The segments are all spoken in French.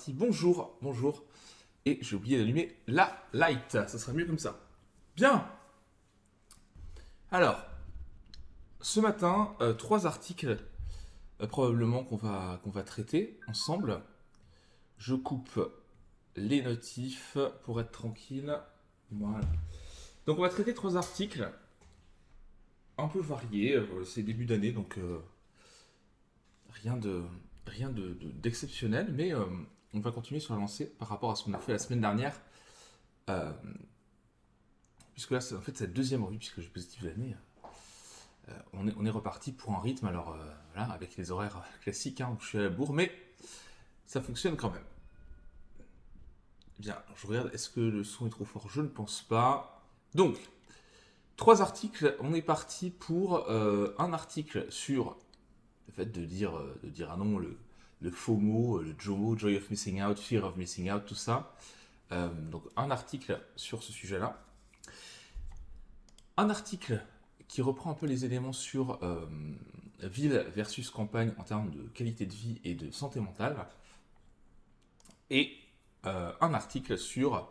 parti. Bonjour, bonjour. Et j'ai oublié d'allumer la light. Ça sera mieux comme ça. Bien. Alors, ce matin, trois articles probablement qu'on va traiter ensemble. Je coupe les notifs pour être tranquille. Voilà. Donc on va traiter trois articles un peu variés. C'est début d'année, donc rien de d'exceptionnel, mais on va continuer sur la lancée par rapport à ce qu'on a fait la semaine dernière. Euh, Puisque là, c'est en fait cette deuxième revue, puisque j'ai positif de l'année. On est reparti pour un rythme, alors voilà, avec les horaires classiques, où je suis à la bourre, mais ça fonctionne quand même. Bien, je regarde, est-ce que le son est trop fort? Je ne pense pas. Donc, trois articles, on est parti pour un article sur le fait de dire ah non, le FOMO, le JOMO, Joy of Missing Out, Fear of Missing Out, tout ça. Donc un article sur ce sujet-là. Un article qui reprend un peu les éléments sur ville versus campagne en termes de qualité de vie et de santé mentale. Et un article sur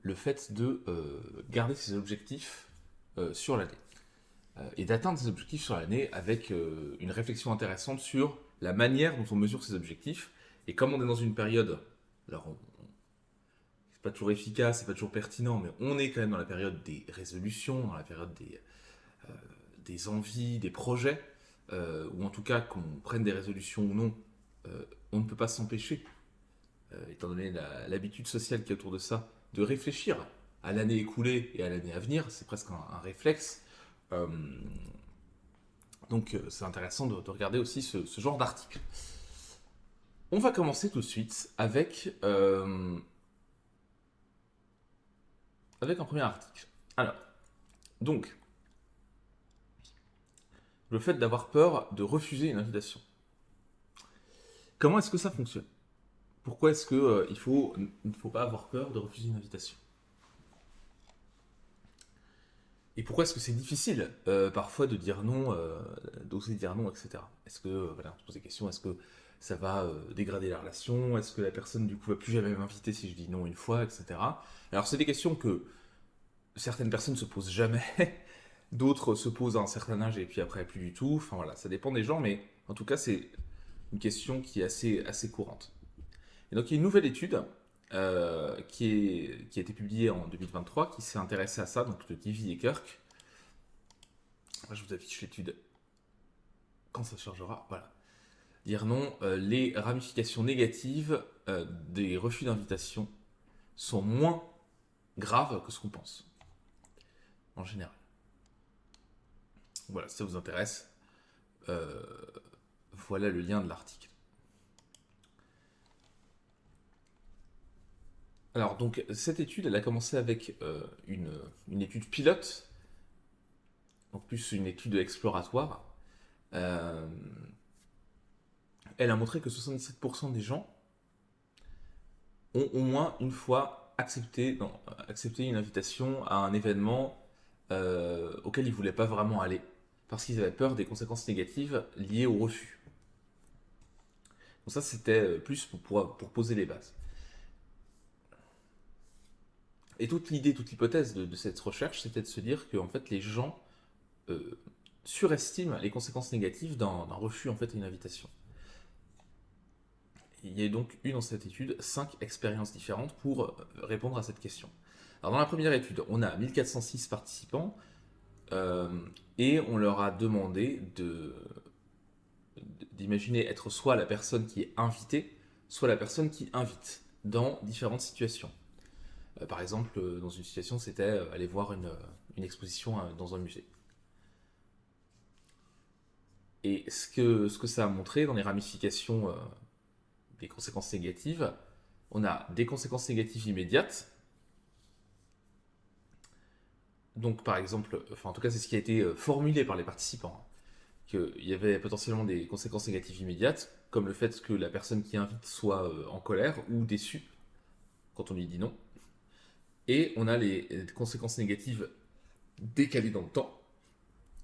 le fait de garder ses objectifs sur l'année. Et d'atteindre ses objectifs sur l'année avec une réflexion intéressante sur la manière dont on mesure ses objectifs. Et comme on est dans une période, alors c'est pas toujours efficace, c'est pas toujours pertinent, mais on est quand même dans la période des résolutions, dans la période des envies, des projets, ou en tout cas qu'on prenne des résolutions ou non, on ne peut pas s'empêcher, étant donné l'habitude sociale qui est autour de ça, de réfléchir à l'année écoulée et à l'année à venir. C'est presque un réflexe. Euh, donc c'est intéressant de regarder aussi ce genre d'article. On va commencer tout de suite avec un premier article. Alors, donc, le fait d'avoir peur de refuser une invitation. Comment est-ce que ça fonctionne? Pourquoi est-ce que il ne faut pas avoir peur de refuser une invitation? Et pourquoi est-ce que c'est difficile parfois de dire non, d'oser dire non, etc. Est-ce que, voilà, on se pose des questions, est-ce que ça va dégrader la relation? Est-ce que la personne du coup va plus jamais m'inviter si je dis non une fois, etc. Alors c'est des questions que certaines personnes se posent jamais, d'autres se posent à un certain âge et puis après plus du tout. Enfin voilà, ça dépend des gens, mais en tout cas c'est une question qui est assez courante. Et donc il y a une nouvelle étude qui a été publiée en 2023 qui s'est intéressée à ça, donc de Divi et Kirk. Moi, je vous affiche l'étude quand ça chargera. Voilà. Dire non, les ramifications négatives des refus d'invitation sont moins graves que ce qu'on pense, en général. Voilà, si ça vous intéresse, euh, voilà le lien de l'article. Alors, donc, cette étude, elle a commencé avec une étude pilote, donc plus une étude exploratoire. Euh, Elle a montré que 77% des gens ont au moins une fois accepté une invitation à un événement auquel ils ne voulaient pas vraiment aller, parce qu'ils avaient peur des conséquences négatives liées au refus. Donc ça, c'était plus pour poser les bases. Et toute l'idée, toute l'hypothèse de cette recherche, c'était de se dire que en fait, les gens euh, surestiment les conséquences négatives d'un refus en fait, à une invitation. Il y a donc eu dans cette étude 5 expériences différentes pour répondre à cette question. Alors dans la première étude, on a 1406 participants euh, et on leur a demandé d'imaginer être soit la personne qui est invitée, soit la personne qui invite dans différentes situations. Par exemple, dans une situation, c'était aller voir une exposition dans un musée. Et ce que ça a montré dans les ramifications des conséquences négatives, on a des conséquences négatives immédiates. Donc, par exemple, enfin, en tout cas, c'est ce qui a été formulé par les participants, qu'il y avait potentiellement des conséquences négatives immédiates, comme le fait que la personne qui invite soit en colère ou déçue quand on lui dit non. Et on a les conséquences négatives décalées dans le temps,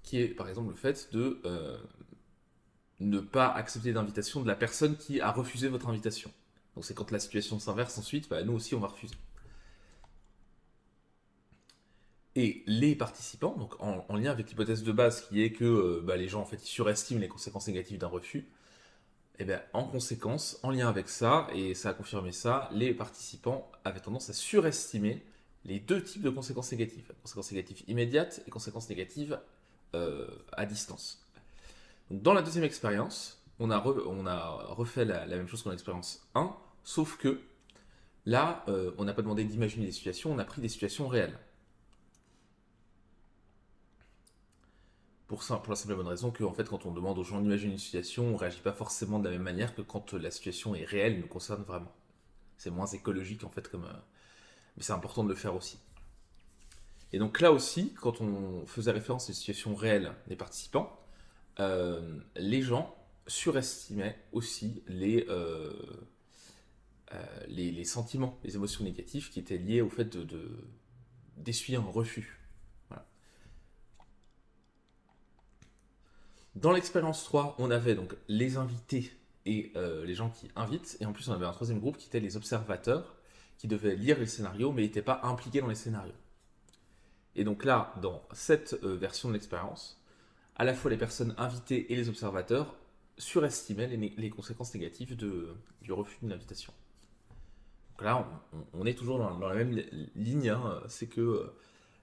qui est par exemple le fait de ne pas accepter l'invitation de la personne qui a refusé votre invitation. Donc c'est quand la situation s'inverse ensuite, nous aussi on va refuser. Et les participants, donc en lien avec l'hypothèse de base qui est que les gens en fait ils surestiment les conséquences négatives d'un refus, et bien en conséquence, en lien avec ça, et ça a confirmé ça, les participants avaient tendance à surestimer les deux types de conséquences négatives. Conséquences négatives immédiates et conséquences négatives à distance. Donc, dans la deuxième expérience, on a refait la même chose qu'en l'expérience 1, sauf que là, on n'a pas demandé d'imaginer des situations, on a pris des situations réelles. Pour la simple et bonne raison que, en fait, quand on demande aux gens d'imaginer une situation, on ne réagit pas forcément de la même manière que quand la situation est réelle et nous concerne vraiment. C'est moins écologique, en fait, mais c'est important de le faire aussi. Et donc là aussi, quand on faisait référence à des situations réelles des participants, les gens surestimaient aussi les sentiments, les émotions négatives qui étaient liées au fait d'essuyer un refus. Voilà. Dans l'expérience 3, on avait donc les invités et les gens qui invitent, et en plus on avait un troisième groupe qui était les observateurs, qui devaient lire les scénarios mais n'étaient pas impliqués dans les scénarios. Et donc là, dans cette version de l'expérience, à la fois les personnes invitées et les observateurs surestimaient les conséquences négatives du refus d'une invitation. Donc là, on est toujours dans la même ligne, hein, c'est que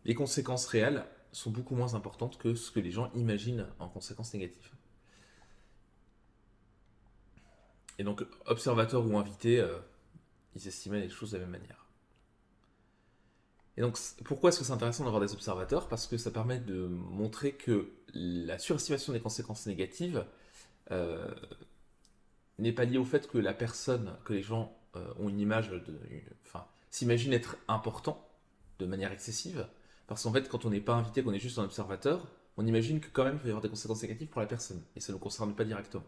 les conséquences réelles sont beaucoup moins importantes que ce que les gens imaginent en conséquences négatives. Et donc, observateurs ou invités, ils estimaient les choses de la même manière. Et donc, pourquoi est-ce que c'est intéressant d'avoir des observateurs? Parce que ça permet de montrer que la surestimation des conséquences négatives n'est pas liée au fait que que les gens ont une image s'imaginent être important de manière excessive. Parce qu'en fait, quand on n'est pas invité, qu'on est juste un observateur, on imagine que quand même il va y avoir des conséquences négatives pour la personne. Et ça ne nous concerne pas directement.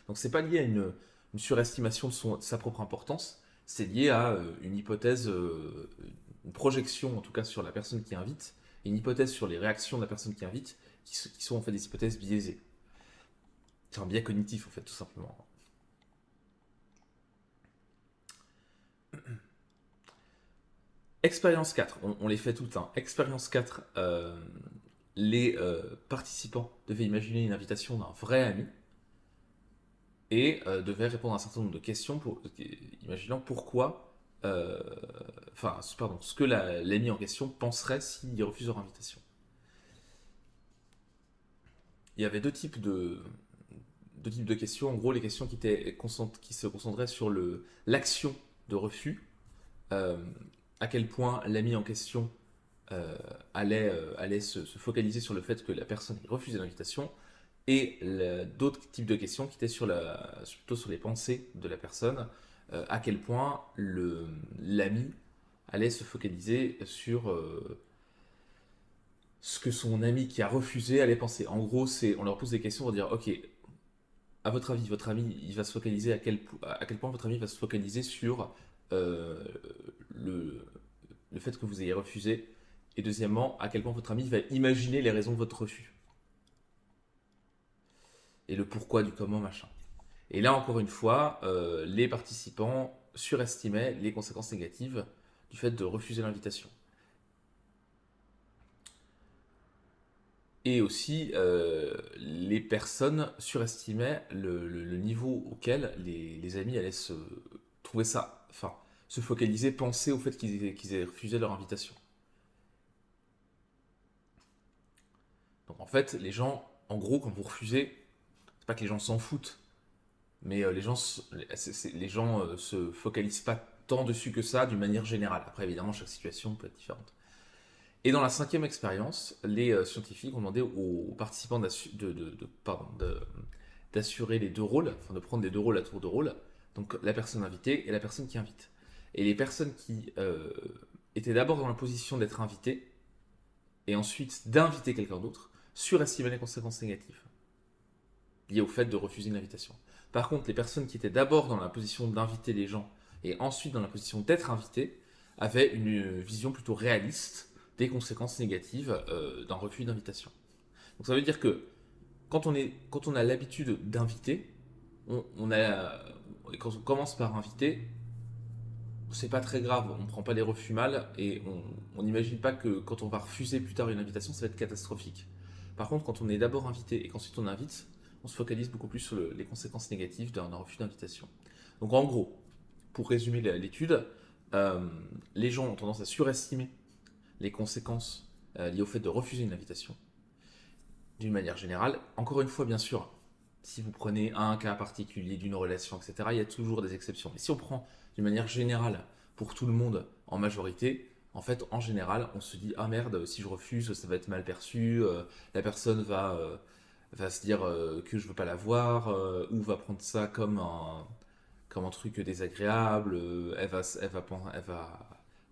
Donc, c'est pas lié à une surestimation de sa propre importance, c'est lié à une hypothèse, une projection en tout cas sur la personne qui invite, et une hypothèse sur les réactions de la personne qui invite, qui sont en fait des hypothèses biaisées. C'est un biais cognitif en fait, tout simplement. Expérience 4, on les fait tout le temps. Expérience 4, les participants devaient imaginer une invitation d'un vrai ami et devaient répondre à un certain nombre de questions imaginant pourquoi, ce que l'ami en question penserait s'il refuse leur invitation. Il y avait deux types de questions. En gros, les questions qui se concentraient sur l'action de refus, à quel point l'ami en question allait se focaliser sur le fait que la personne refusait l'invitation, et d'autres types de questions qui étaient plutôt sur les pensées de la personne, à quel point l'ami allait se focaliser sur ce que son ami qui a refusé allait penser. En gros, on leur pose des questions pour dire, ok, à votre avis, votre ami, il va se focaliser à quel point votre ami va se focaliser sur le fait que vous ayez refusé, et deuxièmement, à quel point votre ami va imaginer les raisons de votre refus. Et le pourquoi du comment, machin. Et là, encore une fois, les participants surestimaient les conséquences négatives du fait de refuser l'invitation. Et aussi, les personnes surestimaient le niveau auquel les amis allaient se trouver ça, se focaliser, penser au fait qu'ils aient refusé leur invitation. Donc en fait, les gens, en gros, quand vous refusez, c'est pas que les gens s'en foutent, mais les gens se focalisent pas tant dessus que ça d'une manière générale. Après, évidemment, chaque situation peut être différente. Et dans la 5e expérience, les scientifiques ont demandé aux participants d'assurer les deux rôles, de prendre les deux rôles à tour de rôle, donc la personne invitée et la personne qui invite. Et les personnes qui étaient d'abord dans la position d'être invitées, et ensuite d'inviter quelqu'un d'autre, surestimaient les conséquences négatives liées au fait de refuser une invitation. Par contre, les personnes qui étaient d'abord dans la position d'inviter les gens et ensuite dans la position d'être invitées avaient une vision plutôt réaliste des conséquences négatives d'un refus d'invitation. Donc ça veut dire que quand on a l'habitude d'inviter, quand on commence par inviter, c'est pas très grave, on prend pas les refus mal et on n'imagine pas que quand on va refuser plus tard une invitation, ça va être catastrophique. Par contre, quand on est d'abord invité et qu'ensuite on invite, on se focalise beaucoup plus sur les conséquences négatives d'un refus d'invitation. Donc en gros, pour résumer l'étude, euh, les gens ont tendance à surestimer les conséquences liées au fait de refuser une invitation, d'une manière générale. Encore une fois, bien sûr, si vous prenez un cas particulier d'une relation, etc., il y a toujours des exceptions. Mais si on prend d'une manière générale pour tout le monde en majorité, en fait, en général, on se dit ah merde, si je refuse, ça va être mal perçu, la personne va se dire que je veux pas la voir, ou va prendre ça comme un truc désagréable,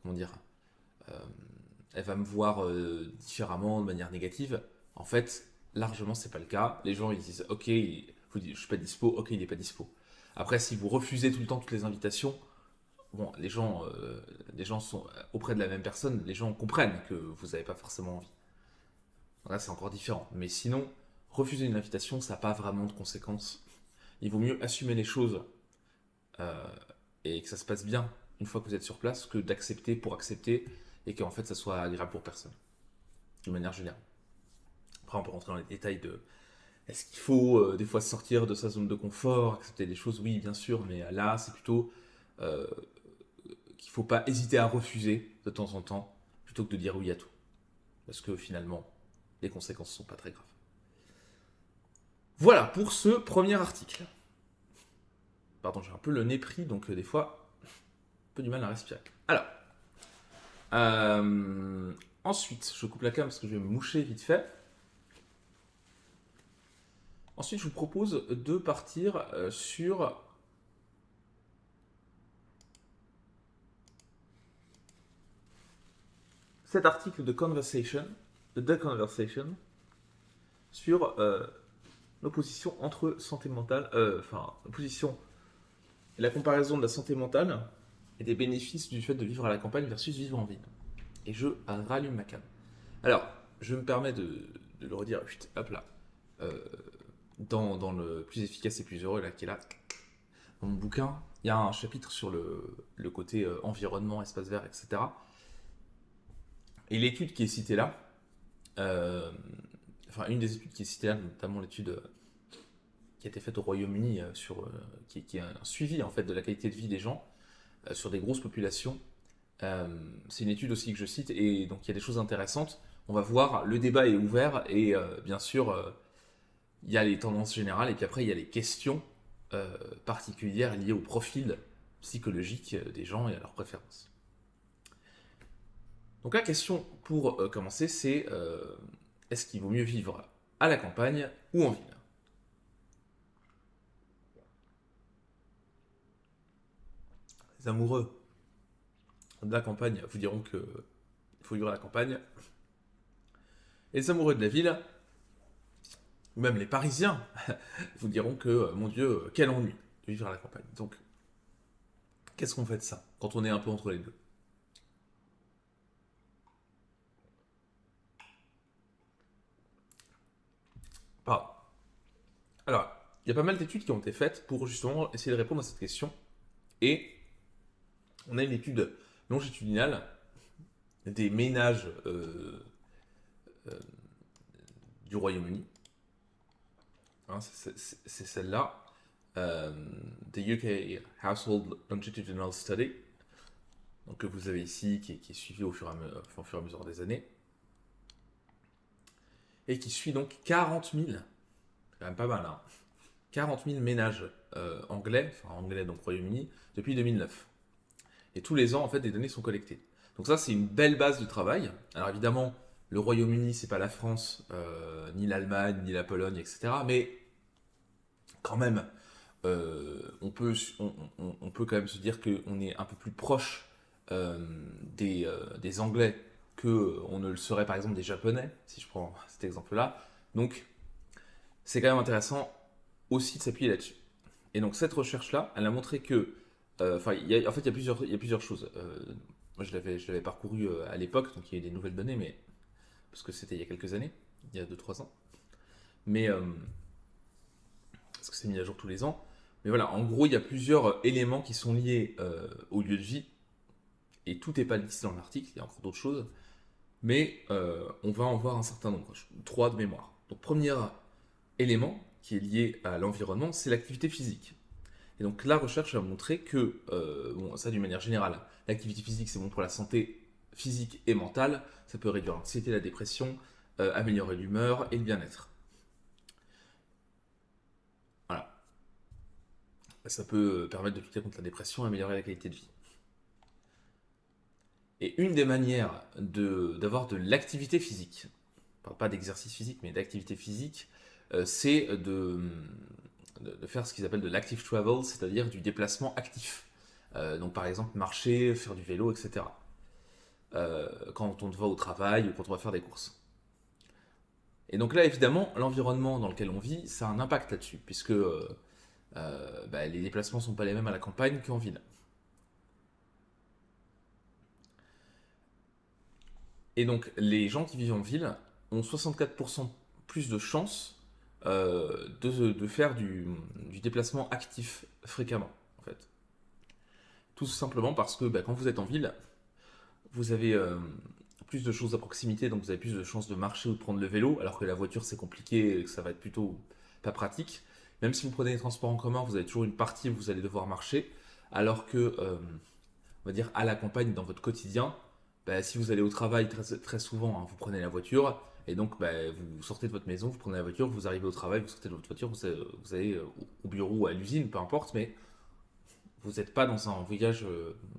comment dire, euh, elle va me voir différemment, de manière négative. En fait, largement, c'est pas le cas. Les gens, ils disent, ok, vous dites, je suis pas dispo, ok, il est pas dispo. Après, si vous refusez tout le temps toutes les invitations, bon, les gens sont auprès de la même personne, les gens comprennent que vous n'avez pas forcément envie. Là, c'est encore différent. Mais sinon, refuser une invitation, ça n'a pas vraiment de conséquences. Il vaut mieux assumer les choses euh, et que ça se passe bien une fois que vous êtes sur place que d'accepter pour accepter et qu'en fait ça soit agréable pour personne, de manière générale. Après, on peut rentrer dans les détails de est-ce qu'il faut des fois sortir de sa zone de confort, accepter des choses, oui, bien sûr, mais là, c'est plutôt euh, qu'il ne faut pas hésiter à refuser de temps en temps plutôt que de dire oui à tout. Parce que finalement, les conséquences ne sont pas très graves. Voilà pour ce premier article. Pardon, j'ai un peu le nez pris, donc des fois, un peu du mal à respirer. Alors, euh, ensuite, je coupe la cam parce que je vais me moucher vite fait. Ensuite, je vous propose de partir sur cet article de Conversation, de The Conversation, sur l'opposition entre santé mentale, l'opposition et la comparaison de la santé mentale et des bénéfices du fait de vivre à la campagne versus vivre en ville. Et je rallume ma cam. Alors, je me permets de le redire, hop là, euh, dans le plus efficace et plus heureux, là, qui est là, dans mon bouquin, il y a un chapitre sur le côté environnement, espace vert, etc. Et l'étude qui est citée là, euh, une des études qui est citée là, notamment l'étude qui a été faite au Royaume-Uni qui est un suivi en fait de la qualité de vie des gens sur des grosses populations. C'est une étude aussi que je cite et donc il y a des choses intéressantes. On va voir, le débat est ouvert et bien sûr il y a les tendances générales et puis après il y a les questions particulières liées au profil psychologique des gens et à leurs préférences. Donc la question pour commencer c'est est-ce qu'il vaut mieux vivre à la campagne ou en ville? Les amoureux de la campagne vous diront que il faut vivre à la campagne. Et les amoureux de la ville, ou même les Parisiens, vous diront que, mon Dieu, quel ennui de vivre à la campagne. Donc, qu'est-ce qu'on fait de ça, quand on est un peu entre les deux? Pardon. Alors, il y a pas mal d'études qui ont été faites pour justement essayer de répondre à cette question. Et on a une étude longitudinale des ménages euh, du Royaume-Uni. Hein, c'est celle-là. Euh, The UK Household Longitudinal Study. Donc, que vous avez ici, qui est suivi au fur et à mesure des années. Et qui suit donc 40 000, c'est quand même pas mal, hein, 40 000 ménages anglais donc Royaume-Uni, depuis 2009. Et tous les ans, en fait, des données sont collectées. Donc ça, c'est une belle base de travail. Alors évidemment, le Royaume-Uni, c'est pas la France, ni l'Allemagne, ni la Pologne, etc. Mais quand même, on peut quand même se dire qu'on est un peu plus proche des Anglais que on ne le serait par exemple des Japonais, si je prends cet exemple-là. Donc, c'est quand même intéressant aussi de s'appuyer là-dessus. Et donc, cette recherche-là, elle a montré que, en fait, il y a plusieurs choses. Moi, je l'avais parcouru à l'époque, donc il y a des nouvelles données, mais parce que c'était il y a quelques années, il y a 2-3 ans. Mais parce que c'est mis à jour tous les ans. Mais voilà, en gros, il y a plusieurs éléments qui sont liés au lieu de vie et tout n'est pas listé dans l'article, il y a encore d'autres choses, mais on va en voir un certain nombre, 3 de mémoire. Donc premier élément qui est lié à l'environnement, c'est l'activité physique. Et donc la recherche a montré que, bon, ça d'une manière générale, l'activité physique c'est bon pour la santé physique et mentale, ça peut réduire l'anxiété, la dépression, améliorer l'humeur et le bien-être. Voilà. Ça peut permettre de lutter contre la dépression et améliorer la qualité de vie. Et une des manières d'avoir de l'activité physique, pas d'exercice physique, mais d'activité physique, c'est de faire ce qu'ils appellent de l'active travel, c'est-à-dire du déplacement actif. Donc par exemple marcher, faire du vélo, etc. Quand on va au travail ou quand on va faire des courses. Et donc là, évidemment, l'environnement dans lequel on vit, ça a un impact là-dessus, puisque les déplacements ne sont pas les mêmes à la campagne qu'en ville. Et donc, les gens qui vivent en ville ont 64% plus de chances de faire du déplacement actif fréquemment, en fait. Tout simplement parce que quand vous êtes en ville, vous avez plus de choses à proximité, donc vous avez plus de chances de marcher ou de prendre le vélo, alors que la voiture c'est compliqué et que ça va être plutôt pas pratique. Même si vous prenez les transports en commun, vous avez toujours une partie où vous allez devoir marcher, alors que, on va dire, à la campagne, dans votre quotidien, si vous allez au travail très, très souvent, hein, vous prenez la voiture, et donc vous sortez de votre maison, vous prenez la voiture, vous arrivez au travail, vous sortez de votre voiture, vous allez au bureau ou à l'usine, peu importe, mais vous n'êtes pas dans un voyage,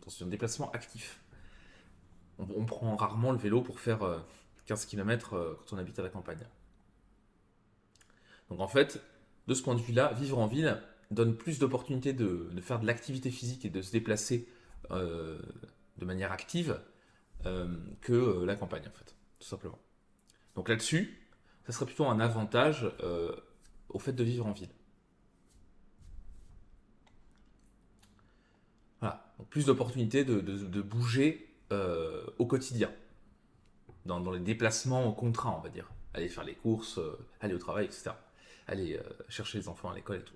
dans un déplacement actif. On prend rarement le vélo pour faire 15 km quand on habite à la campagne. Donc en fait, de ce point de vue-là, vivre en ville donne plus d'opportunités de faire de l'activité physique et de se déplacer euh, de manière active que la campagne, en fait, tout simplement. Donc là-dessus, ça serait plutôt un avantage au fait de vivre en ville. Voilà. Donc plus d'opportunités de bouger au quotidien, dans les déplacements contraints, on va dire. Aller faire les courses, aller au travail, etc. Aller chercher les enfants à l'école et tout.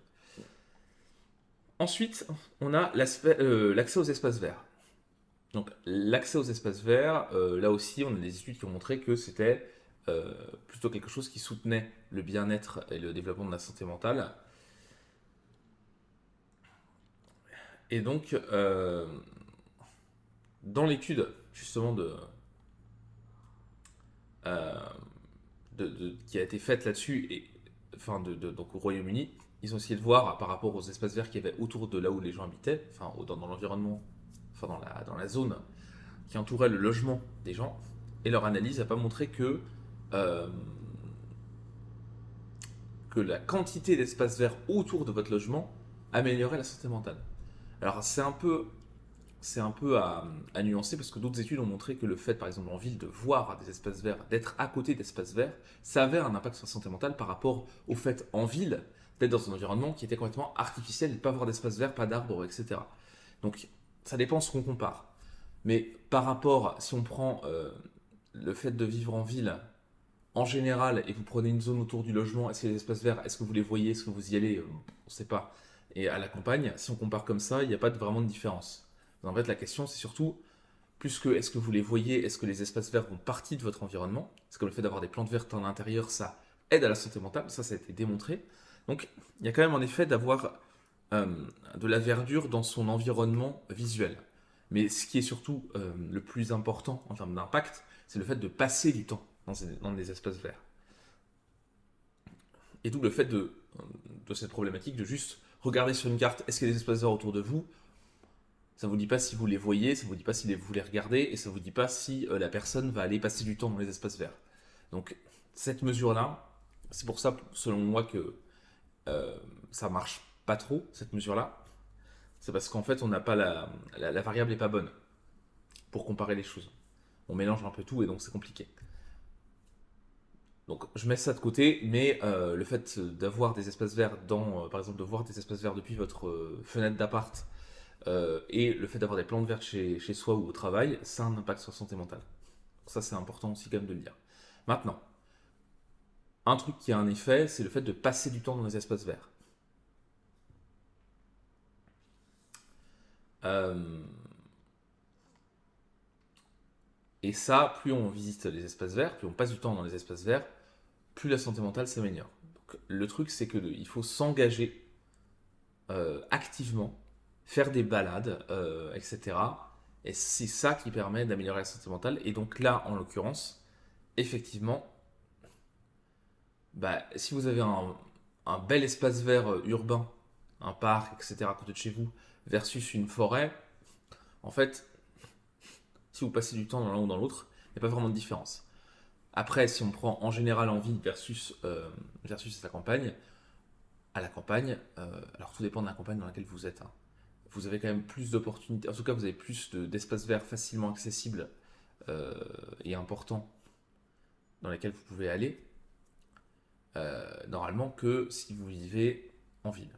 Ensuite, on a l'accès aux espaces verts. Donc l'accès aux espaces verts, là aussi, on a des études qui ont montré que c'était plutôt quelque chose qui soutenait le bien-être et le développement de la santé mentale. Et donc, dans l'étude justement euh, qui a été faite là-dessus, donc au Royaume-Uni, ils ont essayé de voir par rapport aux espaces verts qu'il y avait autour de là où les gens habitaient, enfin dans l'environnement, enfin dans la zone qui entourait le logement des gens, et leur analyse n'a pas montré euh, que la quantité d'espaces verts autour de votre logement améliorait la santé mentale. Alors c'est un peu à nuancer parce que d'autres études ont montré que le fait, par exemple en ville, de voir des espaces verts, d'être à côté d'espaces verts, ça avait un impact sur la santé mentale par rapport au fait en ville d'être dans un environnement qui était complètement artificiel, de ne pas avoir d'espaces verts, pas d'arbres, etc. Donc ça dépend de ce qu'on compare. Mais par rapport, si on prend le fait de vivre en ville en général et vous prenez une zone autour du logement, est-ce qu'il y a des espaces verts, est-ce que vous les voyez, est-ce que vous y allez, on ne sait pas. Et à la campagne, si on compare comme ça, il n'y a pas vraiment de différence. En fait, la question, c'est surtout, plus que est-ce que vous les voyez, est-ce que les espaces verts font partie de votre environnement. Parce que le fait d'avoir des plantes vertes en intérieur, ça aide à la santé mentale, ça a été démontré. Donc, il y a quand même en effet d'avoir euh, de la verdure dans son environnement visuel. Mais ce qui est surtout le plus important en termes d'impact, c'est le fait de passer du temps dans des espaces verts. Et d'où le fait de cette problématique de juste regarder sur une carte, est-ce qu'il y a des espaces verts autour de vous. Ça ne vous dit pas si vous les voyez, ça ne vous dit pas si vous les regardez, et ça ne vous dit pas si la personne va aller passer du temps dans les espaces verts. Donc cette mesure-là, c'est pour ça, selon moi, que ça marche pas trop, cette mesure-là. C'est parce qu'en fait, on n'a pas la variable n'est pas bonne pour comparer les choses. On mélange un peu tout et donc c'est compliqué. Donc je mets ça de côté, mais le fait d'avoir des espaces verts par exemple, de voir des espaces verts depuis votre fenêtre d'appart et le fait d'avoir des plantes vertes chez soi ou au travail, ça a un impact sur la santé mentale. Donc ça, c'est important aussi quand même de le dire. Maintenant, un truc qui a un effet, c'est le fait de passer du temps dans les espaces verts. Euh, Et ça, plus on visite les espaces verts, plus on passe du temps dans les espaces verts, plus la santé mentale s'améliore. Donc, le truc, c'est que il faut s'engager activement, faire des balades, etc. Et c'est ça qui permet d'améliorer la santé mentale. Et donc là, en l'occurrence, effectivement, bah, si vous avez un bel espace vert urbain, un parc, etc. à côté de chez vous, versus une forêt, en fait, si vous passez du temps dans l'un ou dans l'autre, il n'y a pas vraiment de différence. Après, si on prend en général en ville versus à la campagne, alors tout dépend de la campagne dans laquelle vous êtes, hein. Vous avez quand même plus d'opportunités, en tout cas vous avez plus d'espaces verts facilement accessibles euh, et importants dans lesquels vous pouvez aller, normalement, que si vous vivez en ville.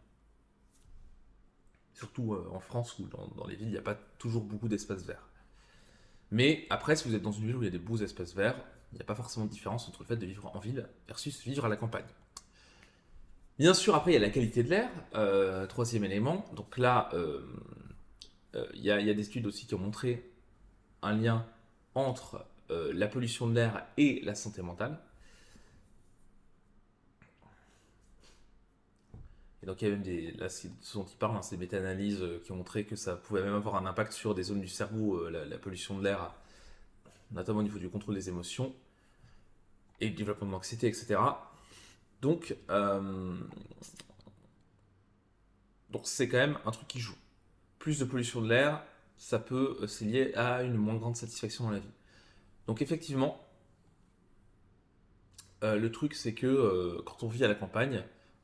Surtout en France où dans les villes, il n'y a pas toujours beaucoup d'espaces verts. Mais après, si vous êtes dans une ville où il y a des beaux espaces verts, il n'y a pas forcément de différence entre le fait de vivre en ville versus vivre à la campagne. Bien sûr, après, il y a la qualité de l'air, troisième élément. Donc là, il y a des études aussi qui ont montré un lien entre la pollution de l'air et la santé mentale. Et donc il y a même là, ce dont il parle, hein, c'est des méta-analyses qui ont montré que ça pouvait même avoir un impact sur des zones du cerveau, la pollution de l'air, notamment au niveau du contrôle des émotions et du développement de l'anxiété, etc. Donc, donc c'est quand même un truc qui joue. Plus de pollution de l'air, c'est lié à une moins grande satisfaction dans la vie. Donc effectivement, le truc c'est que quand on vit à la campagne,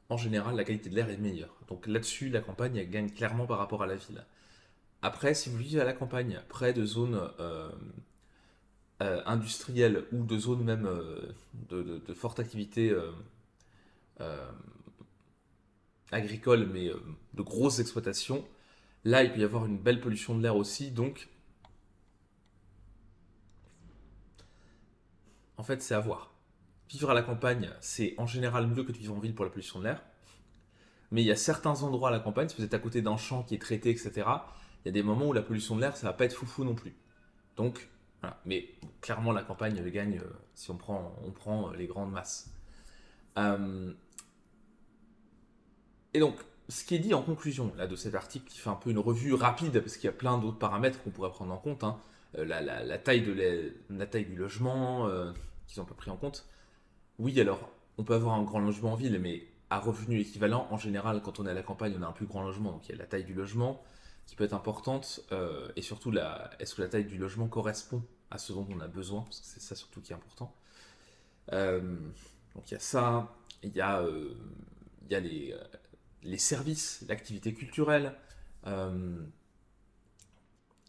en général la qualité de l'air est meilleure. Donc là-dessus, la campagne elle gagne clairement par rapport à la ville. Après, si vous vivez à la campagne, près de zones industrielles ou de zones même de forte activité euh, agricole, mais de grosses exploitations, là il peut y avoir une belle pollution de l'air aussi. Donc en fait, c'est à voir. Vivre à la campagne, c'est en général mieux que de vivre en ville pour la pollution de l'air. Mais il y a certains endroits à la campagne, si vous êtes à côté d'un champ qui est traité, etc., il y a des moments où la pollution de l'air, ça va pas être foufou non plus. Donc, voilà. Mais bon, clairement, la campagne elle gagne si on prend les grandes masses. Euh, et donc, ce qui est dit en conclusion là, de cet article, qui fait un peu une revue rapide, parce qu'il y a plein d'autres paramètres qu'on pourrait prendre en compte, hein, la taille la taille du logement, qu'ils n'ont pas pris en compte. Oui, alors, on peut avoir un grand logement en ville, mais à revenu équivalent, en général, quand on est à la campagne, on a un plus grand logement, donc il y a la taille du logement qui peut être importante, et surtout, est-ce que la taille du logement correspond à ce dont on a besoin, parce que c'est ça surtout qui est important. Euh, donc il y a ça, il y a les services, l'activité culturelle, euh,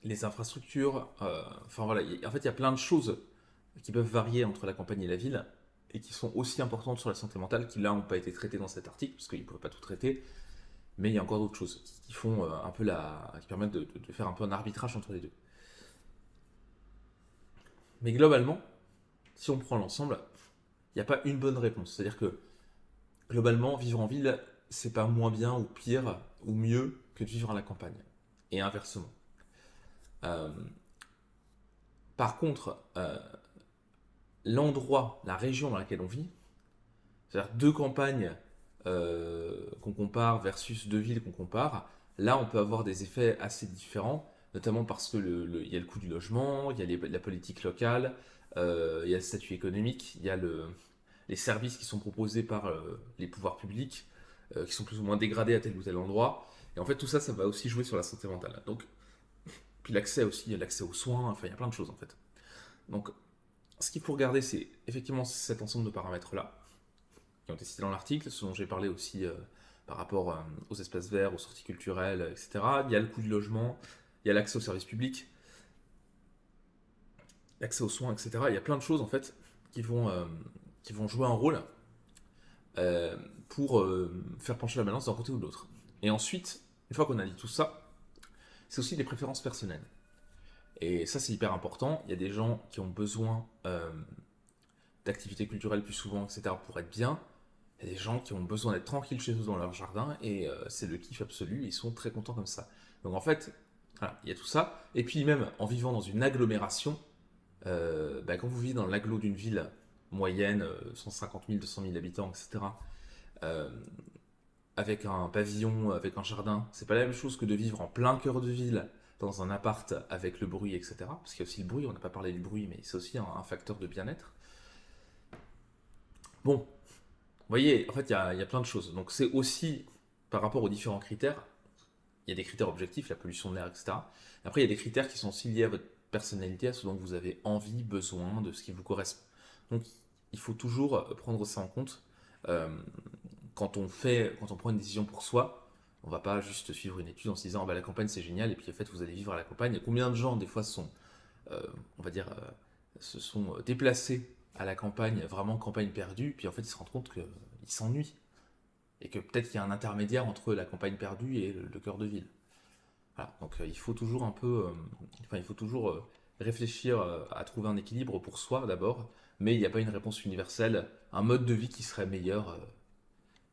les infrastructures, enfin voilà, en fait il y a plein de choses qui peuvent varier entre la campagne et la ville, et qui sont aussi importantes sur la santé mentale, qui là n'ont pas été traitées dans cet article, parce qu'ils ne pouvaient pas tout traiter, mais il y a encore d'autres choses qui font un peu qui permettent de faire un peu un arbitrage entre les deux. Mais globalement, si on prend l'ensemble, il n'y a pas une bonne réponse. C'est-à-dire que globalement, vivre en ville, c'est pas moins bien ou pire ou mieux que de vivre à la campagne. Et inversement. Euh, Par contre, l'endroit, la région dans laquelle on vit, c'est-à-dire deux campagnes qu'on compare versus deux villes qu'on compare, là on peut avoir des effets assez différents, notamment parce que il y a le coût du logement, il y a la politique locale, il y a le statut économique, il y a les services qui sont proposés par les pouvoirs publics, qui sont plus ou moins dégradés à tel ou tel endroit. Et en fait tout ça, ça va aussi jouer sur la santé mentale. Donc, puis l'accès aussi, l'accès aux soins, enfin il y a plein de choses en fait. Donc ce qu'il faut regarder, c'est effectivement cet ensemble de paramètres-là qui ont été cités dans l'article, ce dont j'ai parlé aussi par rapport aux espaces verts, aux sorties culturelles, etc. Il y a le coût du logement, il y a l'accès aux services publics, l'accès aux soins, etc. Il y a plein de choses en fait qui vont jouer un rôle pour faire pencher la balance d'un côté ou de l'autre. Et ensuite, une fois qu'on a dit tout ça, c'est aussi des préférences personnelles. Et ça, c'est hyper important. Il y a des gens qui ont besoin d'activités culturelles plus souvent, etc., pour être bien. Il y a des gens qui ont besoin d'être tranquilles chez eux dans leur jardin et c'est le kiff absolu, ils sont très contents comme ça. Donc en fait, voilà, il y a tout ça. Et puis même en vivant dans une agglomération, Quand vous vivez dans l'agglo d'une ville moyenne, 150 000, 200 000 habitants, etc., euh, avec un pavillon, avec un jardin, c'est pas la même chose que de vivre en plein cœur de ville, dans un appart avec le bruit, etc. Parce qu'il y a aussi le bruit, on n'a pas parlé du bruit, mais c'est aussi un facteur de bien-être. Bon, vous voyez, en fait, il y a plein de choses. Donc c'est aussi par rapport aux différents critères. Il y a des critères objectifs, la pollution de l'air, etc. Après, il y a des critères qui sont aussi liés à votre personnalité, à ce dont vous avez envie, besoin, de ce qui vous correspond. Donc, il faut toujours prendre ça en compte. Euh, quand on prend une décision pour soi, on va pas juste suivre une étude en se disant, la campagne c'est génial, et puis en fait vous allez vivre à la campagne. Combien de gens, des fois, on va dire, se sont déplacés à la campagne, vraiment campagne perdue, puis en fait ils se rendent compte qu'ils s'ennuient. Et que peut-être qu'il y a un intermédiaire entre la campagne perdue et le cœur de ville. Voilà, donc il faut toujours il faut toujours réfléchir à trouver un équilibre pour soi d'abord, mais il n'y a pas une réponse universelle, un mode de vie qui serait meilleur,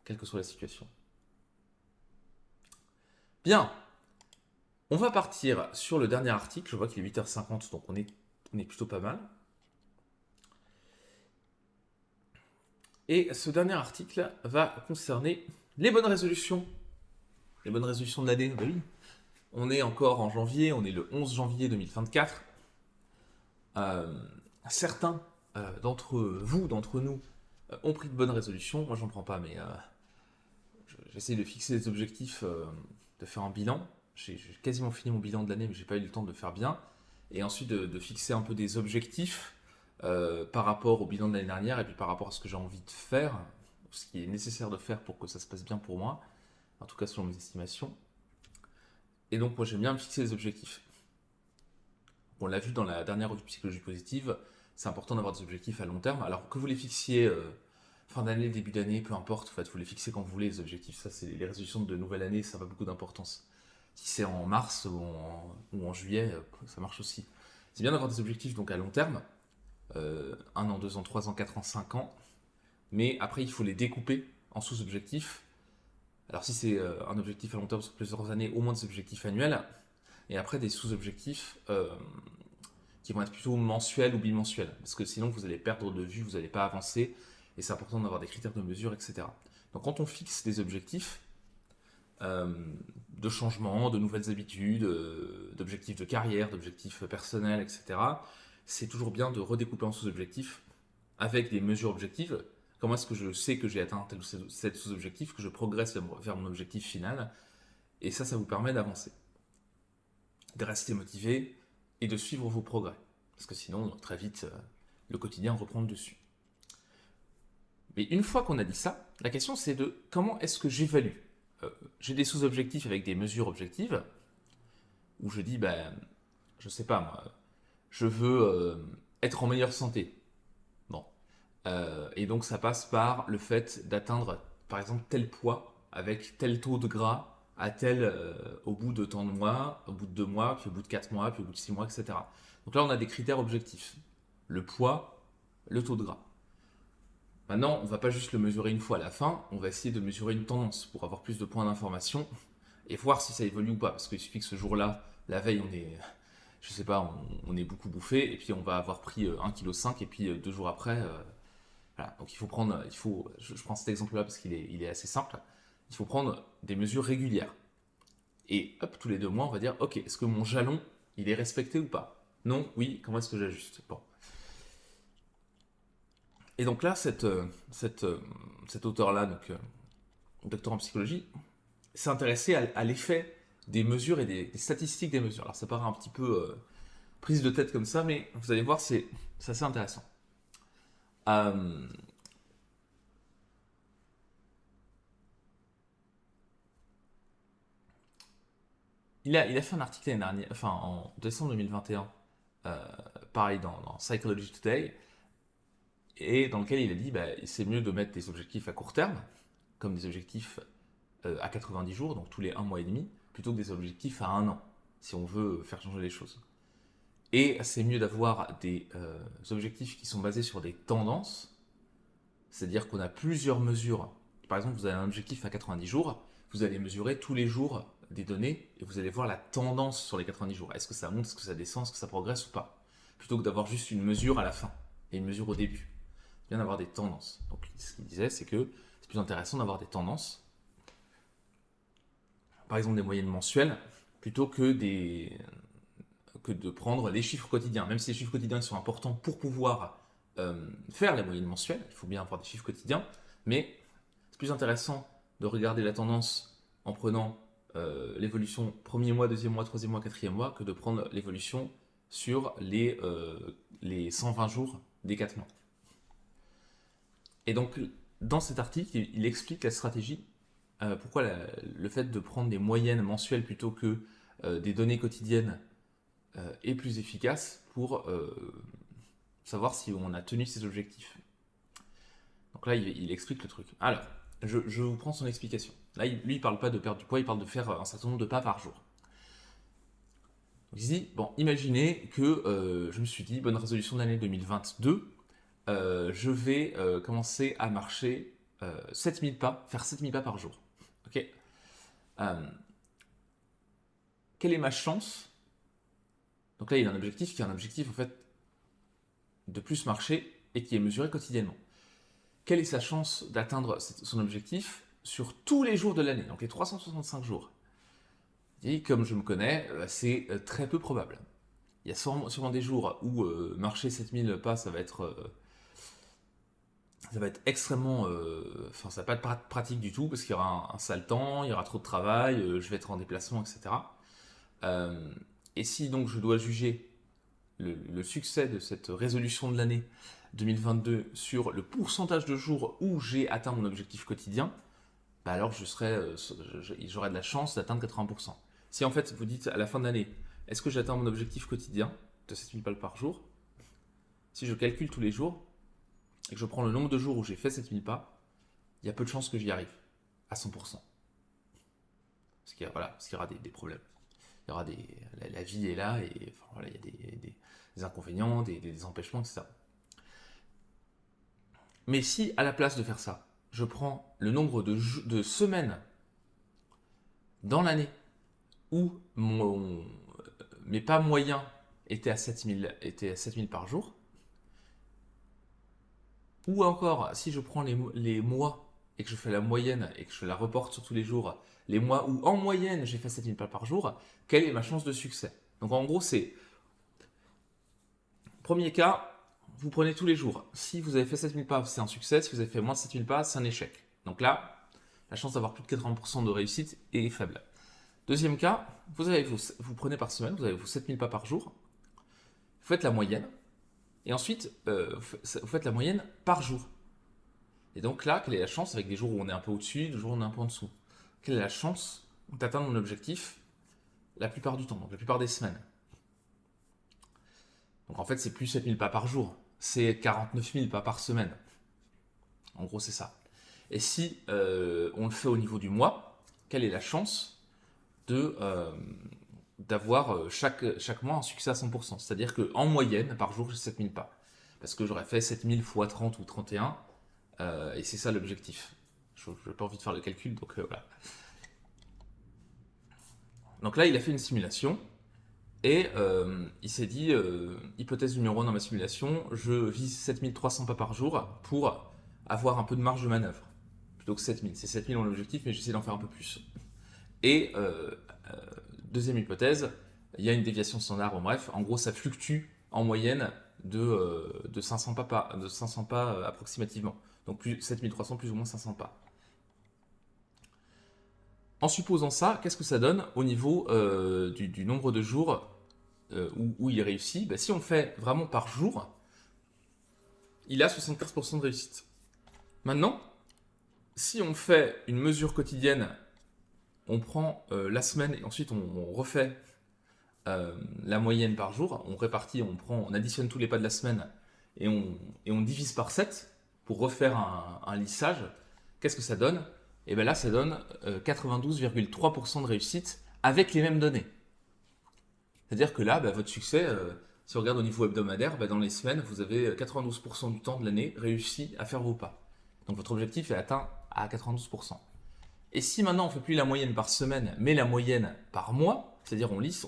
quelle que soit la situation. Bien, on va partir sur le dernier article, je vois qu'il est 8h50, donc on est plutôt pas mal. Et ce dernier article va concerner les bonnes résolutions. Les bonnes résolutions de l'année, bah oui. On est encore en janvier, on est le 11 janvier 2024. Certains d'entre nous, ont pris de bonnes résolutions. Moi, j'en prends pas, mais j'essaie de fixer des objectifs, de faire un bilan. J'ai quasiment fini mon bilan de l'année, mais j'ai pas eu le temps de le faire bien. Et ensuite, de fixer un peu des objectifs par rapport au bilan de l'année dernière et puis par rapport à ce que j'ai envie de faire, ce qui est nécessaire de faire pour que ça se passe bien pour moi, en tout cas selon mes estimations. Et donc, moi, j'aime bien me fixer des objectifs. On l'a vu dans la dernière revue de psychologie positive, c'est important d'avoir des objectifs à long terme. Alors que vous les fixiez fin d'année, début d'année, peu importe, en fait, vous les fixez quand vous voulez, les objectifs. Ça, c'est les résolutions de nouvelle année, ça n'a pas beaucoup d'importance. Si c'est en mars ou en juillet, ça marche aussi. C'est bien d'avoir des objectifs donc à long terme, 1 an, 2 ans, 3 ans, 4 ans, 5 ans, mais après, il faut les découper en sous-objectifs. Alors si c'est un objectif à long terme sur plusieurs années, au moins des objectifs annuels, et après des sous-objectifs qui vont être plutôt mensuels ou bimensuels, parce que sinon vous allez perdre de vue, vous n'allez pas avancer, et c'est important d'avoir des critères de mesure, etc. Donc quand on fixe des objectifs de changement, de nouvelles habitudes, d'objectifs de carrière, d'objectifs personnels, etc., c'est toujours bien de redécouper en sous-objectifs avec des mesures objectives. Comment est-ce que je sais que j'ai atteint tel ou tel sous-objectif, que je progresse vers mon objectif final, et ça vous permet d'avancer, de rester motivé et de suivre vos progrès. Parce que sinon, très vite, le quotidien reprend le dessus. Mais une fois qu'on a dit ça, la question c'est de comment est-ce que j'évalue. J'ai des sous-objectifs avec des mesures objectives, où je dis, je sais pas moi, je veux être en meilleure santé. Bon. Et donc ça passe par le fait d'atteindre, par exemple, tel poids, avec tel taux de gras, au bout de tant de mois, au bout de 2 mois, puis au bout de 4 mois, puis au bout de 6 mois, etc. Donc là, on a des critères objectifs. Le poids, le taux de gras. Maintenant, on ne va pas juste le mesurer une fois à la fin, on va essayer de mesurer une tendance pour avoir plus de points d'information et voir si ça évolue ou pas. Parce qu'il suffit que ce jour-là, la veille, je sais pas, on est beaucoup bouffé, et puis on va avoir pris 1,5 kg, et puis 2 jours après, voilà. Donc je prends cet exemple-là parce qu'il est assez simple, il faut prendre des mesures régulières. Et hop, tous les 2 mois, on va dire, ok, est-ce que mon jalon, il est respecté ou pas? Non, oui, comment est-ce que j'ajuste? Bon. Et donc là, cet auteur-là, donc docteur en psychologie, s'est intéressé à l'effet des mesures et des statistiques des mesures. Alors ça paraît un petit peu prise de tête comme ça, mais vous allez voir, c'est assez intéressant. Il a fait un article l'année dernière, enfin en décembre 2021, pareil dans Psychology Today, et dans lequel il a dit c'est mieux de mettre des objectifs à court terme, comme des objectifs à 90 jours, donc tous les 1 mois et demi, plutôt que des objectifs à 1 an, si on veut faire changer les choses. Et c'est mieux d'avoir des objectifs qui sont basés sur des tendances, c'est-à-dire qu'on a plusieurs mesures. Par exemple, vous avez un objectif à 90 jours, vous allez mesurer tous les jours des données et vous allez voir la tendance sur les 90 jours. Est-ce que ça monte, est-ce que ça descend, est-ce que ça progresse ou pas? plutôt que d'avoir juste une mesure à la fin et une mesure au début. C'est bien d'avoir des tendances. Donc ce qu'il disait, c'est que c'est plus intéressant d'avoir des tendances, par exemple des moyennes mensuelles, plutôt que de prendre les chiffres quotidiens. Même si les chiffres quotidiens sont importants pour pouvoir faire les moyennes mensuelles, il faut bien avoir des chiffres quotidiens, mais c'est plus intéressant de regarder la tendance en prenant l'évolution premier mois, deuxième mois, troisième mois, quatrième mois, que de prendre l'évolution sur les 120 jours des 4 mois. Et donc, dans cet article, il explique la stratégie, pourquoi le fait de prendre des moyennes mensuelles plutôt que des données quotidiennes est plus efficace pour savoir si on a tenu ses objectifs. Donc là, il explique le truc. Alors, je vous prends son explication. Là, lui, il parle pas de perdre du poids, il parle de faire un certain nombre de pas par jour. Donc il dit, bon, imaginez que je me suis dit, bonne résolution de l'année 2022, je vais commencer à marcher 7000 pas, faire 7000 pas par jour. Ok. Quelle est ma chance? Donc là, il a un objectif qui est un objectif en fait de plus marcher et qui est mesuré quotidiennement. Quelle est sa chance d'atteindre son objectif sur tous les jours de l'année, donc les 365 jours? Et comme je me connais, c'est très peu probable. Il y a sûrement des jours où marcher 7000 pas, ça va être extrêmement... Enfin, ça va pas être pratique du tout, parce qu'il y aura un sale temps, il y aura trop de travail, je vais être en déplacement, etc. Et si donc je dois juger le succès de cette résolution de l'année 2022 sur le pourcentage de jours où j'ai atteint mon objectif quotidien, bah alors j'aurai de la chance d'atteindre 80%. Si en fait vous dites à la fin de l'année, est-ce que j'atteins mon objectif quotidien de 7000 pas par jour? Si je calcule tous les jours et que je prends le nombre de jours où j'ai fait 7000 pas, il y a peu de chances que j'y arrive à 100%. Parce qu'il y aura des problèmes. Il y aura la vie est là et enfin, voilà, il y a des inconvénients, des empêchements, etc. Mais si à la place de faire ça, je prends le nombre de semaines dans l'année où mes pas moyens étaient à 7000 par jour, ou encore si je prends les mois et que je fais la moyenne et que je la reporte sur tous les jours, les mois où en moyenne j'ai fait 7000 pas par jour, quelle est ma chance de succès? Donc en gros, c'est premier cas, vous prenez tous les jours. Si vous avez fait 7000 pas, c'est un succès. Si vous avez fait moins de 7000 pas, c'est un échec. Donc là, la chance d'avoir plus de 80% de réussite est faible. Deuxième cas, vous prenez par semaine, vous avez vos 7000 pas par jour, vous faites la moyenne, et ensuite, vous faites la moyenne par jour. Et donc là, quelle est la chance, avec des jours où on est un peu au-dessus, des jours où on est un peu en dessous? Quelle est la chance d'atteindre mon objectif la plupart du temps, donc la plupart des semaines? Donc en fait, c'est plus 7000 pas par jour, c'est 49 000 pas par semaine. En gros, c'est ça. Et si on le fait au niveau du mois, quelle est la chance d'avoir chaque mois un succès à 100%? C'est-à-dire qu'en moyenne, par jour, j'ai 7000 pas. Parce que j'aurais fait 7000 fois 30 ou 31, et c'est ça l'objectif. Je n'ai pas envie de faire le calcul, donc voilà. Donc là, il a fait une simulation. Et il s'est dit, hypothèse numéro 1 dans ma simulation, je vise 7300 pas par jour pour avoir un peu de marge de manœuvre. Plutôt que 7000. C'est 7000 mon objectif, mais j'essaie d'en faire un peu plus. Et deuxième hypothèse, il y a une déviation standard, bon, bref, en gros ça fluctue en moyenne de 500 pas approximativement. Donc 7300 plus ou moins 500 pas. En supposant ça, qu'est-ce que ça donne au niveau du nombre de jours où il réussit? Si on fait vraiment par jour, il a 75% de réussite. Maintenant, si on fait une mesure quotidienne, on prend la semaine et ensuite on refait la moyenne par jour, on répartit, on additionne tous les pas de la semaine et on divise par 7 pour refaire un lissage, qu'est-ce que ça donne? Et bien là, ça donne 92,3% de réussite avec les mêmes données. C'est-à-dire que là, votre succès, si on regarde au niveau hebdomadaire, dans les semaines, vous avez 92% du temps de l'année réussi à faire vos pas. Donc votre objectif est atteint à 92%. Et si maintenant on ne fait plus la moyenne par semaine, mais la moyenne par mois, c'est-à-dire on lisse,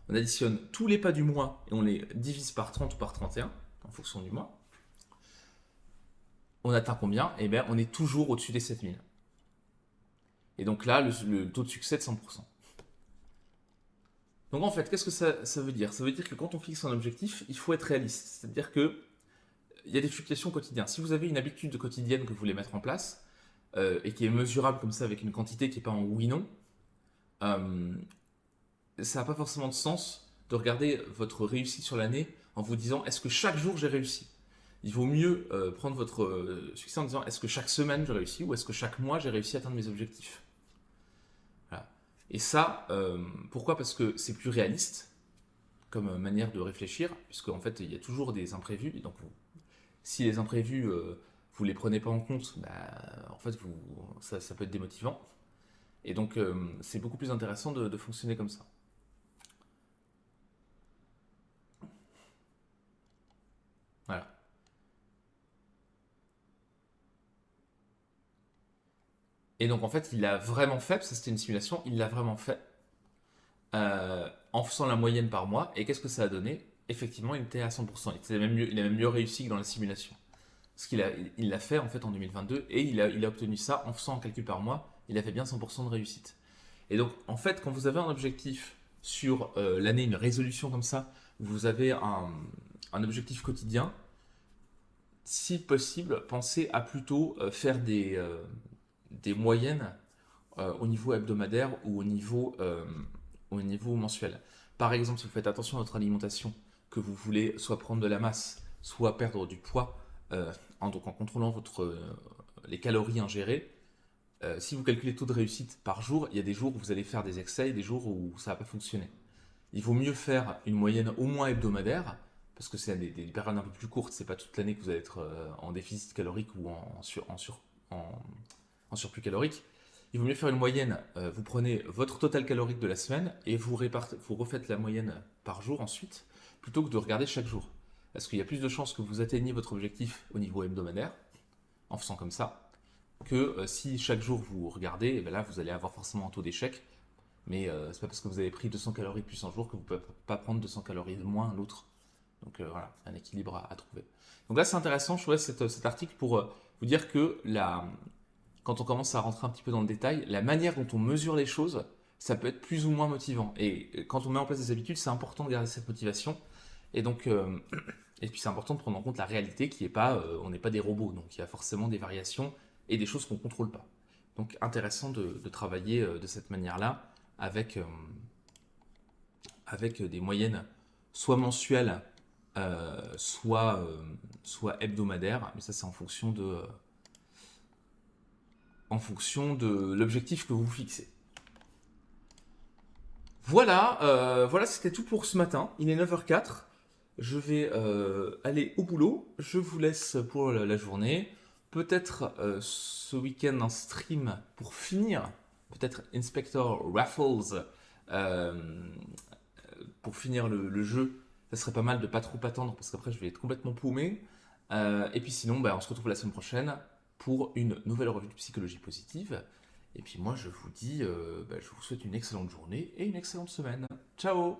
on additionne tous les pas du mois et on les divise par 30 ou par 31 en fonction du mois. On atteint combien? Eh bien, on est toujours au-dessus des 7000. Et donc là, le taux de succès est de 100%. Donc en fait, qu'est-ce que ça veut dire? Ça veut dire que quand on fixe un objectif, il faut être réaliste. C'est-à-dire que il y a des fluctuations quotidiennes. Si vous avez une habitude quotidienne que vous voulez mettre en place et qui est mesurable comme ça avec une quantité qui n'est pas en oui-non, ça n'a pas forcément de sens de regarder votre réussite sur l'année en vous disant est-ce que chaque jour j'ai réussi? Il vaut mieux prendre votre succès en disant est-ce que chaque semaine j'ai réussi ou est-ce que chaque mois j'ai réussi à atteindre mes objectifs? Voilà. Et ça, pourquoi? Parce que c'est plus réaliste comme manière de réfléchir, puisque en fait il y a toujours des imprévus, et donc si les imprévus vous les prenez pas en compte, bah, en fait ça peut être démotivant. Et donc c'est beaucoup plus intéressant de fonctionner comme ça. Voilà. Et donc en fait il l'a vraiment fait, parce que c'était une simulation, il l'a vraiment fait en faisant la moyenne par mois. Et qu'est-ce que ça a donné? Effectivement, il était à 100%. Il a même mieux réussi que dans la simulation. Parce il l'a fait en fait en 2022 et il a obtenu ça en faisant un calcul par mois. Il a fait bien 100% de réussite. Et donc, en fait, quand vous avez un objectif sur l'année, une résolution comme ça, vous avez un objectif quotidien, si possible, pensez à plutôt faire des moyennes au niveau hebdomadaire ou au niveau mensuel. Par exemple, si vous faites attention à votre alimentation, que vous voulez soit prendre de la masse, soit perdre du poids, donc en contrôlant les calories ingérées, si vous calculez le taux de réussite par jour, il y a des jours où vous allez faire des excès et des jours où ça va pas fonctionner. Il vaut mieux faire une moyenne au moins hebdomadaire, parce que c'est des périodes un peu plus courtes, c'est pas toute l'année que vous allez être en déficit calorique ou en surplus calorique. Il vaut mieux faire une moyenne, vous prenez votre total calorique de la semaine et vous refaites la moyenne par jour ensuite, plutôt que de regarder chaque jour. Parce qu'il y a plus de chances que vous atteigniez votre objectif au niveau hebdomadaire, en faisant comme ça, que si chaque jour vous regardez, et bien là vous allez avoir forcément un taux d'échec, mais c'est pas parce que vous avez pris 200 calories de plus un jour que vous ne pouvez pas prendre 200 calories de moins l'autre. Donc voilà, un équilibre à trouver. Donc là c'est intéressant, je trouvais cet article pour vous dire que quand on commence à rentrer un petit peu dans le détail, la manière dont on mesure les choses, ça peut être plus ou moins motivant. Et quand on met en place des habitudes, c'est important de garder cette motivation. Et donc, et puis c'est important de prendre en compte la réalité qui est pas, on n'est pas des robots, donc il y a forcément des variations et des choses qu'on ne contrôle pas. Donc intéressant de travailler de cette manière-là avec des moyennes soit mensuelles, soit hebdomadaires, mais ça c'est en fonction de l'objectif que vous fixez. Voilà, voilà c'était tout pour ce matin. Il est 9h04. Je vais aller au boulot. Je vous laisse pour la journée. Peut-être ce week-end un stream pour finir. Peut-être Inspector Raffles pour finir le jeu. Ça serait pas mal de pas trop attendre parce qu'après je vais être complètement paumé. Et puis sinon, on se retrouve la semaine prochaine pour une nouvelle revue de psychologie positive. Et puis moi je vous dis, je vous souhaite une excellente journée et une excellente semaine. Ciao!